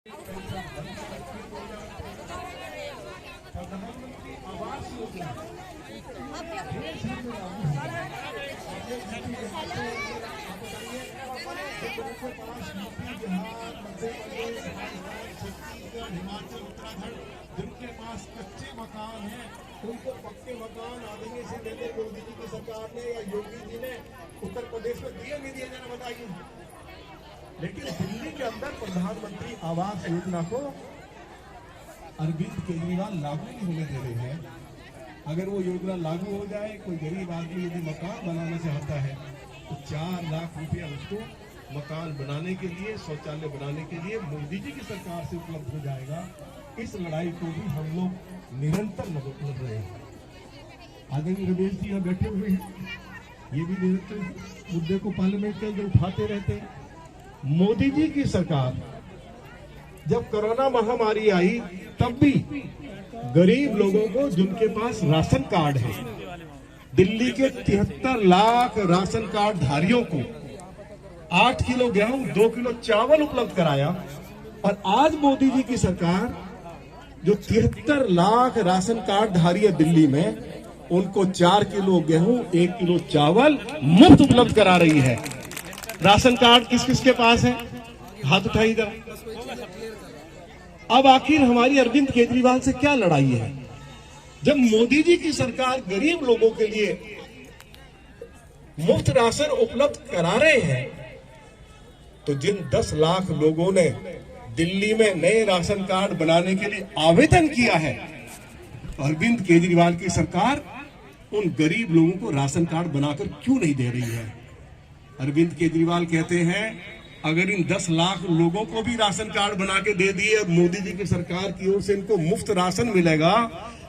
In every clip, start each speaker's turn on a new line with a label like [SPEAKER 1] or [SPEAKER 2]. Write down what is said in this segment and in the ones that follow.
[SPEAKER 1] प्रधानमंत्री आवास योजना हिमाचल उत्तराखंड जिनके पास कच्चे मकान हैं उनको पक्के मकान आदमी से देने मोदी जी की सरकार ने या योगी जी ने उत्तर प्रदेश में दिए नहीं दिए जाना बताइए। लेकिन दिल्ली के अंदर प्रधानमंत्री आवास योजना को अरविंद केजरीवाल लागू नहीं होने दे रहे हैं। अगर वो योजना लागू हो जाए, कोई गरीब आदमी यदि मकान बनाना चाहता है तो 4 लाख रुपया उसको मकान बनाने के लिए, शौचालय बनाने के लिए मोदी जी की सरकार से उपलब्ध हो जाएगा। इस लड़ाई को भी हम लोग निरंतर लड़ रहे हैं। आदरणीय रमेश जी यहाँ बैठे हुए हैं, ये भी निरंतर मुद्दे को पार्लियामेंट के अंदर उठाते रहते हैं। मोदी जी की सरकार जब कोरोना महामारी आई तब भी गरीब लोगों को जिनके पास राशन कार्ड है, दिल्ली के 73 लाख राशन कार्ड धारियों को 8 किलो गेहूं 2 किलो चावल उपलब्ध कराया। और आज मोदी जी की सरकार जो 73 लाख राशन कार्ड धारी है दिल्ली में, उनको 4 किलो गेहूं 1 किलो चावल मुफ्त उपलब्ध करा रही है। राशन कार्ड किस किस के पास है? हाथ उठाइए जरा। अब आखिर हमारी अरविंद केजरीवाल से क्या लड़ाई है? जब मोदी जी की सरकार गरीब लोगों के लिए मुफ्त राशन उपलब्ध करा रहे हैं, तो जिन 10 लाख लोगों ने दिल्ली में नए राशन कार्ड बनाने के लिए आवेदन किया है, अरविंद केजरीवाल की सरकार उन गरीब लोगों को राशन कार्ड बनाकर क्यों नहीं दे रही है? अरविंद केजरीवाल कहते हैं अगर इन 10 लाख लोगों को भी राशन कार्ड बना के दे दिए, मोदी जी की सरकार की ओर से इनको मुफ्त राशन मिलेगा,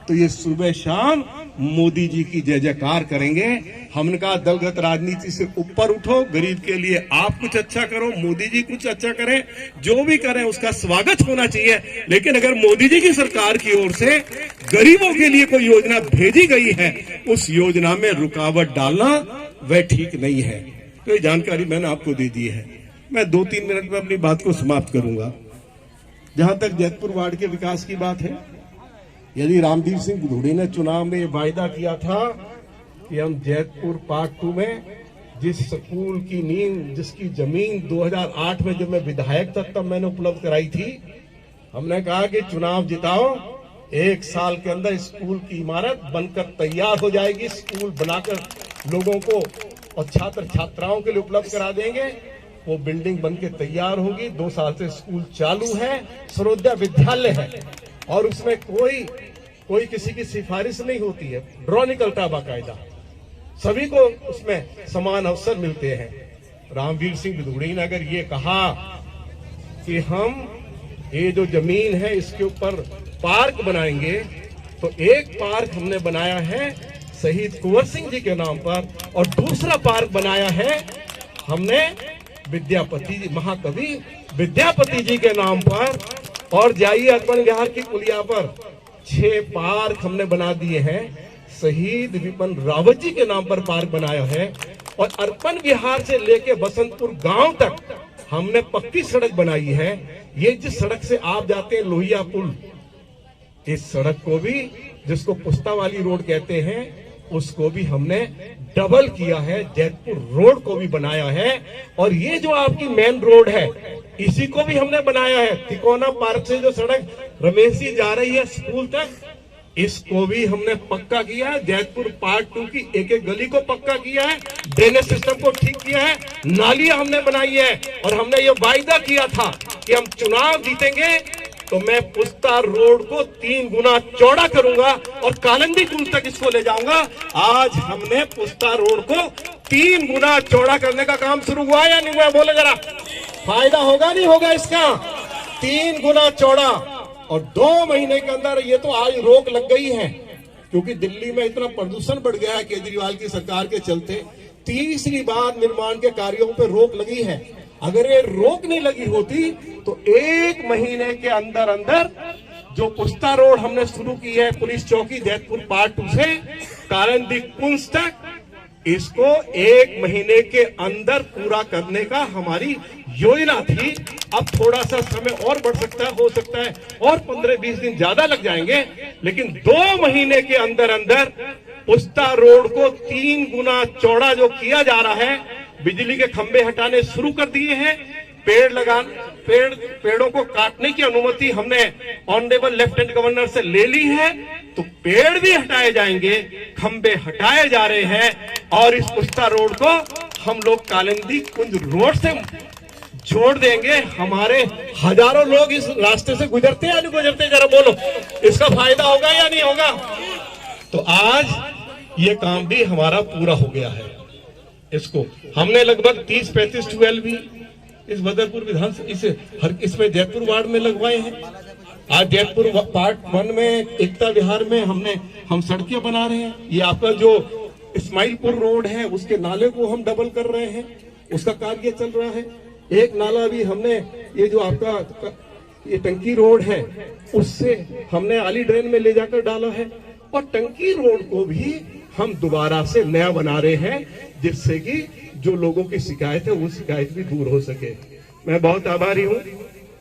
[SPEAKER 1] तो ये सुबह शाम मोदी जी की जय जयकार करेंगे। हमने कहा दलगत राजनीति से ऊपर उठो, गरीब के लिए आप कुछ अच्छा करो, मोदी जी कुछ अच्छा करें, जो भी करें उसका स्वागत होना चाहिए। लेकिन अगर मोदी जी की सरकार की ओर से गरीबों के लिए कोई योजना भेजी गई है, उस योजना में रुकावट डालना वह ठीक नहीं है। तो ये जानकारी मैंने आपको दे दी है। मैं 2-3 मिनट में अपनी बात को समाप्त करूंगा। जहां तक जैतपुर वार्ड के विकास की बात है, यदि रामवीर सिंह भदौड़े ने चुनाव में वायदा किया था कि हम जैतपुर पार्ट 2 में जिस स्कूल की नींव, जिसकी जमीन 2008 में जब मैं विधायक था तब मैंने उपलब्ध कराई थी, हमने कहा कि चुनाव जिताओ, 1 साल के अंदर स्कूल की इमारत बनकर तैयार हो जाएगी, स्कूल बनाकर लोगों को और छात्र छात्राओं के लिए उपलब्ध करा देंगे। वो बिल्डिंग बनके तैयार होगी, 2 साल से स्कूल चालू है, सर्वोदय विद्यालय है और उसमें कोई किसी की सिफारिश नहीं होती है, ड्रॉ निकलता बाकायदा, सभी को उसमें समान अवसर मिलते हैं। रामवीर सिंह भदौड़े ने अगर ये कहा कि हम ये जो जमीन है इसके ऊपर पार्क बनाएंगे, तो एक पार्क हमने बनाया है शहीद कुंवर सिंह जी के नाम पर और दूसरा पार्क बनाया है हमने विद्यापति जी, महाकवि विद्यापति जी के नाम पर। और जाइए अर्पण विहार की पुलिया पर 6 पार्क हमने बना दिए हैं, शहीद विपिन रावत जी के नाम पर पार्क बनाया है। और अर्पण विहार से लेके बसंतपुर गांव तक हमने पक्की सड़क बनाई है। ये जिस सड़क से आप जाते हैं लोहिया पुल, इस सड़क को भी, जिसको पुस्ता वाली रोड कहते हैं, उसको भी हमने डबल किया है, जैतपुर रोड को भी बनाया है। और ये जो आपकी मेन रोड है इसी को भी हमने बनाया है। तिकोना पार्क से जो सड़क रमेश जी जा रही है स्कूल तक, इसको भी हमने पक्का किया है। जैतपुर पार्ट 2 की एक एक गली को पक्का किया है, ड्रेनेज सिस्टम को ठीक किया है, नालियां हमने बनाई है। और हमने ये वायदा किया था कि हम चुनाव जीतेंगे तो मैं पुस्ता रोड को 3 गुना चौड़ा करूंगा और कालंदी पुल तक इसको ले जाऊंगा। आज हमने पुस्ता रोड को 3 गुना चौड़ा करने का काम शुरू हुआ या नहीं हुआ? बोले जरा, फायदा होगा नहीं होगा इसका? 3 गुना चौड़ा। और 2 महीने के अंदर ये तो आज रोक लग गई है, क्योंकि दिल्ली में इतना प्रदूषण बढ़ गया है केजरीवाल की सरकार के चलते। तीसरी बार निर्माण के कार्यों पर रोक लगी है। अगर ये रोक नहीं लगी होती तो 1 महीने के अंदर अंदर जो पुस्ता रोड हमने शुरू की है, पुलिस चौकी जैतपुर पार्ट 2 से कालंदी कुंज तक, इसको 1 महीने के अंदर पूरा करने का हमारी योजना थी। अब थोड़ा सा समय और बढ़ सकता है, हो सकता है और 15-20 दिन ज्यादा लग जाएंगे, लेकिन 2 महीने के अंदर अंदर पुस्ता रोड को 3 गुना चौड़ा जो किया जा रहा है, बिजली के खंभे हटाने शुरू कर दिए हैं, पेड़ों को काटने की अनुमति हमने ऑनरेबल लेफ्टिनेंट गवर्नर से ले ली है, तो पेड़ भी हटाए जाएंगे, खंभे हटाए जा रहे हैं और इस पुस्ता रोड को हम लोग कालिंदी कुंज रोड से जोड़ देंगे। हमारे हजारों लोग इस रास्ते से गुजरते हैं या नहीं गुजरते, जरा बोलो, इसका फायदा होगा या नहीं होगा? तो आज ये काम भी हमारा पूरा हो गया है। इसको हमने लगभग 30-35 ट्यूबवेल भी इस बदरपुर विधानसभा इसमें जयपुर वार्ड में लगवाए हैं। आज जयपुर पार्ट 1 में एकता विहार में हम सड़कें बना रहे हैं। ये आपका जो इस्माइलपुर रोड है उसके नाले को हम डबल कर रहे हैं, उसका कार्य चल रहा है। एक नाला भी हमने, ये जो आपका ये टंकी रोड है उससे हमने आली ड्रेन में ले जाकर डाला है, और टंकी रोड को भी हम दोबारा से नया बना रहे हैं, जिससे कि जो लोगों की शिकायत है वो शिकायत भी दूर हो सके। मैं बहुत आभारी हूँ।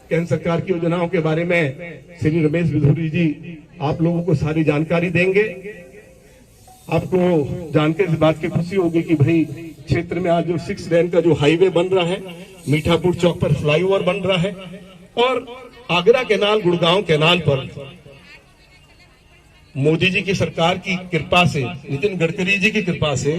[SPEAKER 1] केंद्र सरकार की योजनाओं के बारे में श्री रमेश बिधूरी जी आप लोगों को सारी जानकारी देंगे। आपको जानकर इस बात की खुशी होगी कि भाई क्षेत्र में आज जो 6 लेन का जो हाईवे बन रहा है, मीठापुर चौक पर फ्लाईओवर बन रहा है, और आगरा कैनाल, गुड़गांव कैनाल पर मोदी जी की सरकार की कृपा से, नितिन गडकरी जी की कृपा से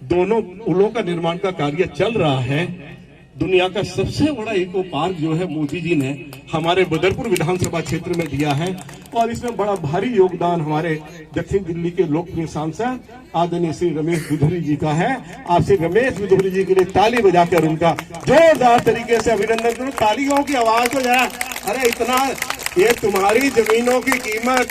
[SPEAKER 1] दोनों पुलों का निर्माण का कार्य चल रहा है। दुनिया का सबसे बड़ा इको पार्क जो है मोदी जी ने हमारे बदरपुर विधानसभा क्षेत्र में दिया है, और इसमें बड़ा भारी योगदान हमारे दक्षिण दिल्ली के लोकप्रिय सांसद आदरणीय श्री रमेश बिधूरी जी का है। आप श्री रमेश बिधूरी जी के लिए ताली बजाकर उनका जोरदार तरीके से अभिनंदन करो। तालियों की आवाज तो जरा, अरे इतना, ये तुम्हारी जमीनों की कीमत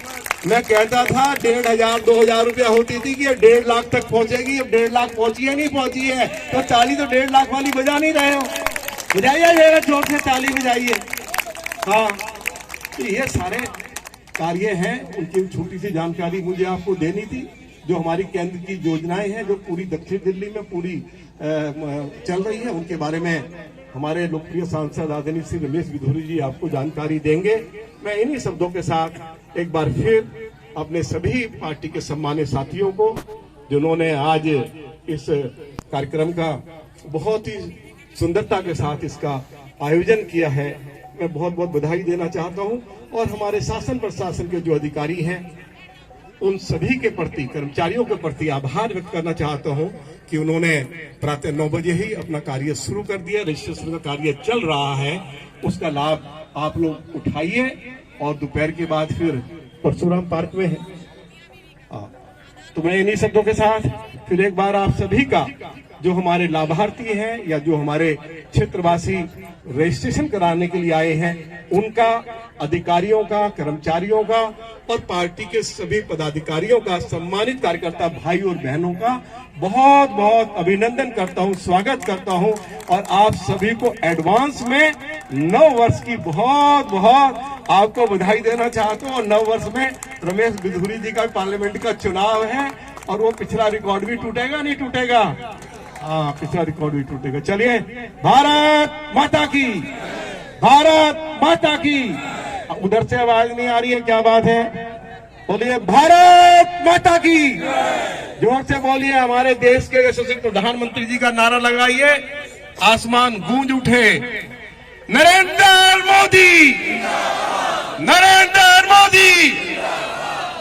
[SPEAKER 1] मैं कहता था 1,500-2,000 रुपया होती थी कि 1.5 लाख तक पहुंचेगी, अब 1.5 लाख पहुंची है, नहीं पहुंची है, तो ताली तो 1.5 लाख वाली बजा नहीं रहे हो। बजाइए जोर से ताली बजाइए। हाँ, तो ये सारे कार्य हैं, उनकी छोटी सी जानकारी मुझे आपको देनी थी। जो हमारी केंद्र की योजनाएं हैं जो पूरी दक्षिण दिल्ली में पूरी चल रही है, उनके बारे में हमारे लोकप्रिय सांसद आदरणीय श्री रमेश बिधूरी जी आपको जानकारी देंगे। मैं इन्हीं शब्दों के साथ एक बार फिर अपने सभी पार्टी के सम्मानित साथियों को, जिन्होंने आज इस कार्यक्रम का बहुत ही सुंदरता के साथ इसका आयोजन किया है, मैं बहुत बहुत बधाई देना चाहता हूं। और हमारे शासन प्रशासन के जो अधिकारी हैं उन सभी के प्रति, कर्मचारियों के प्रति आभार व्यक्त करना चाहता हूं कि उन्होंने प्रातः 9 बजे ही अपना कार्य शुरू कर दिया। रजिस्ट्रेशन का कार्य चल रहा है, उसका लाभ आप लोग उठाइए, और दोपहर के बाद फिर परशुराम पार्क में है। तो मैं इन्हीं शब्दों के साथ फिर एक बार आप सभी का, जो हमारे लाभार्थी हैं या जो हमारे क्षेत्रवासी रजिस्ट्रेशन कराने के लिए आए हैं, उनका, अधिकारियों का, कर्मचारियों का और पार्टी के सभी पदाधिकारियों का, सम्मानित कार्यकर्ता भाई और बहनों का बहुत बहुत अभिनंदन करता हूं, स्वागत करता हूं, और आप सभी को एडवांस में 9 वर्ष की बहुत बहुत आपको बधाई देना चाहता हूं। और 9 वर्ष में रमेश बिधूरी जी का पार्लियामेंट का चुनाव है, और वो पिछला रिकॉर्ड भी टूटेगा, नहीं टूटेगा? हाँ, पिछला रिकॉर्ड भी टूटेगा। चलिए, भारत माता की, भारत माता की। उधर से आवाज नहीं आ रही है, क्या बात है? बोलिए भारत माता की, जोर से बोलिए। हमारे देश के यशस्वी प्रधानमंत्री जी का नारा लगाइए, आसमान गूंज उठे, नरेंद्र मोदी, नरेंद्र मोदी।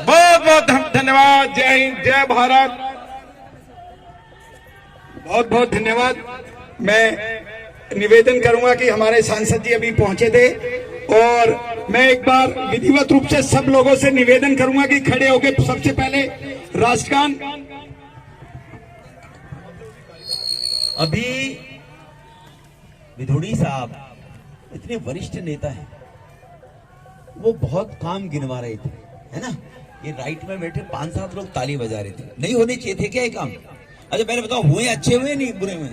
[SPEAKER 1] बहुत बहुत धन्यवाद। जय हिंद, जय भारत।
[SPEAKER 2] बहुत बहुत धन्यवाद। मैं निवेदन करूंगा कि हमारे सांसद जी अभी पहुंचे थे, और मैं एक बार विधिवत रूप से सब लोगों से निवेदन करूंगा कि खड़े होकर सबसे पहले राष्ट्रगान।
[SPEAKER 3] अभी बिधूरी साहब इतने वरिष्ठ नेता हैं, वो बहुत काम गिनवा रहे थे, है ना? ये राइट में बैठे 5-7 लोग ताली बजा रहे थे। नहीं होने चाहिए थे क्या ये काम? अच्छा पहले बताओ, हुए अच्छे हुए नहीं बुरे हुए?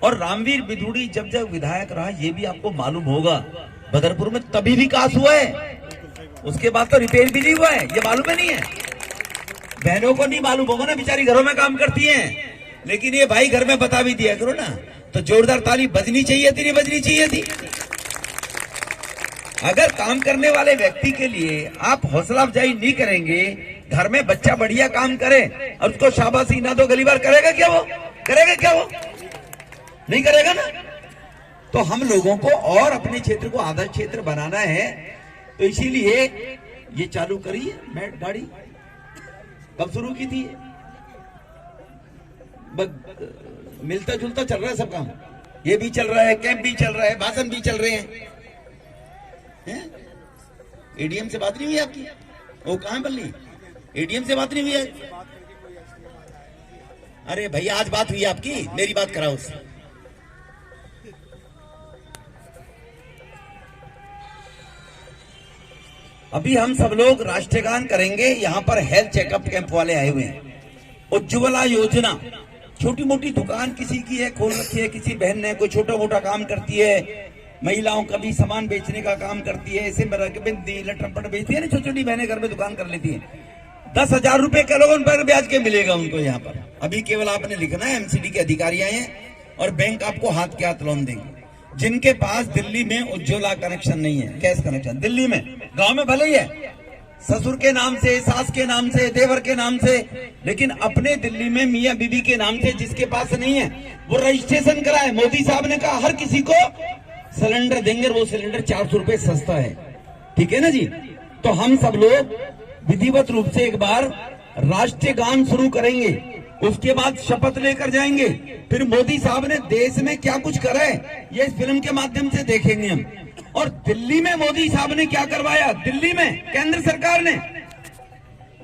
[SPEAKER 3] और रामवीर बिधूरी जब जब विधायक रहा, ये भी आपको मालूम होगा, बदरपुर में तभी विकास हुआ है, उसके बाद तो रिपेयर भी नहीं हुआ है। ये मालूम है नहीं है? बहनों को नहीं मालूम होगा ना, बेचारी घरों में काम करती हैं, लेकिन ये भाई घर में बता भी दिया करो ना। तो जोरदार ताली बजनी चाहिए थी, नहीं बजनी चाहिए थी? अगर काम करने वाले व्यक्ति के लिए आप हौसला अफजाई नहीं करेंगे, घर में बच्चा बढ़िया काम करे और उसको शाबाशी ना दो, गली बार करेगा क्या वो? करेगा क्या वो? नहीं करेगा ना। तो हम लोगों को और अपने क्षेत्र को आदर्श क्षेत्र बनाना है, तो इसीलिए ये चालू करी है मैं गाड़ी। कब शुरू की थी? मिलता जुलता चल रहा है सब काम। ये भी चल रहा है, कैंप भी चल रहा है, भाषण भी चल रहे हैं। एडीएम से बात नहीं हुई आपकी? वो कहां बल्ली? एडीएम से बात नहीं हुई है? अरे भैया आज बात हुई आपकी, मेरी बात कराओ उससे। अभी हम सब लोग राष्ट्रगान करेंगे। यहाँ पर हेल्थ चेकअप कैंप वाले आए हुए हैं। उज्ज्वला योजना, छोटी मोटी दुकान किसी की है, खोल रखी है, किसी बहन ने कोई छोटा मोटा काम करती है, महिलाओं का भी सामान बेचने का काम करती है, ऐसे बिंदी लटरपट बेचती है ना, छोटी छोटी बहनें घर में दुकान कर लेती है। 10,000 रुपए के लोगों पर ब्याज के मिलेगा उनको यहाँ पर। अभी केवल आपने लिखना है, एमसीडी के अधिकारी आए हैं और बैंक आपको हाथ के हाथ लोन देंगे। जिनके पास दिल्ली में उज्ज्वला कनेक्शन नहीं है, कैश कनेक्शन, दिल्ली में, गांव में भले ही है, ससुर के नाम से, सास के नाम से, देवर के नाम से, लेकिन अपने दिल्ली में मियां बीबी के नाम से जिसके पास नहीं है वो रजिस्ट्रेशन कराए। मोदी साहब ने कहा हर किसी को सिलेंडर देंगे, वो सिलेंडर 400 रुपए सस्ता है। ठीक है ना जी। तो हम सब लोग विधिवत रूप से एक बार राष्ट्रीय गान शुरू करेंगे, उसके बाद शपथ लेकर जाएंगे। फिर मोदी साहब ने देश में क्या कुछ करा है ये इस फिल्म के माध्यम से देखेंगे हम। और दिल्ली में मोदी साहब ने क्या करवाया, दिल्ली में केंद्र सरकार ने,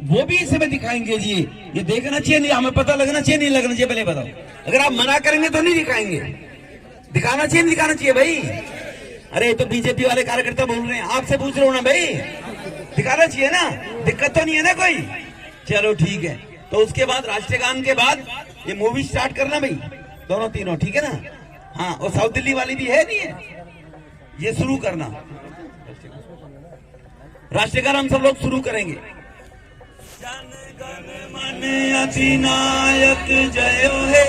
[SPEAKER 3] वो भी इसमें दिखाएंगे जी। ये देखना चाहिए नहीं, हमें पता लगना चाहिए नहीं लगना चाहिए, पहले बताओ। अगर आप मना करेंगे तो नहीं दिखाएंगे, दिखाना चाहिए नहीं दिखाना चाहिए भाई। अरे तो बीजेपी वाले कार्यकर्ता बोल रहे हैं, आपसे पूछ रहा हूं ना भाई, दिखाना चाहिए ना, दिक्कत तो नहीं है ना कोई। चलो ठीक है। तो उसके बाद राष्ट्रीय गान के बाद ये मूवी स्टार्ट करना भाई, दोनों तीनों, ठीक है ना। हाँ, और साउथ दिल्ली वाली भी है नहीं है, ये शुरू करना। राष्ट्रीय गान हम सब लोग शुरू करेंगे। जन गण मन अधिनायक जय हे,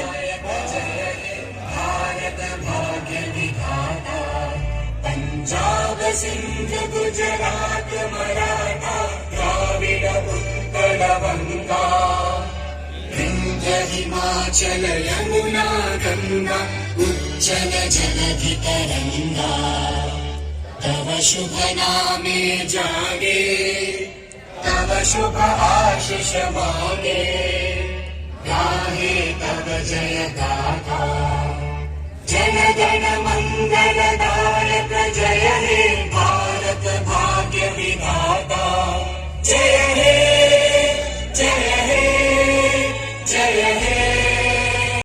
[SPEAKER 4] भारत भाग्य विधाता, पंजाब सिंध गुजरात मराठा, द्राविड उत्कल बंगा, विंध्य हिमाचल यमुना गंगा, उज्जल जलधि तरंगा, तव शुभ नामे जागे, तव शुभ आशीष मांगे, गाहे तव जय गाथा, जन गण मंगलदायक जय हे भारत।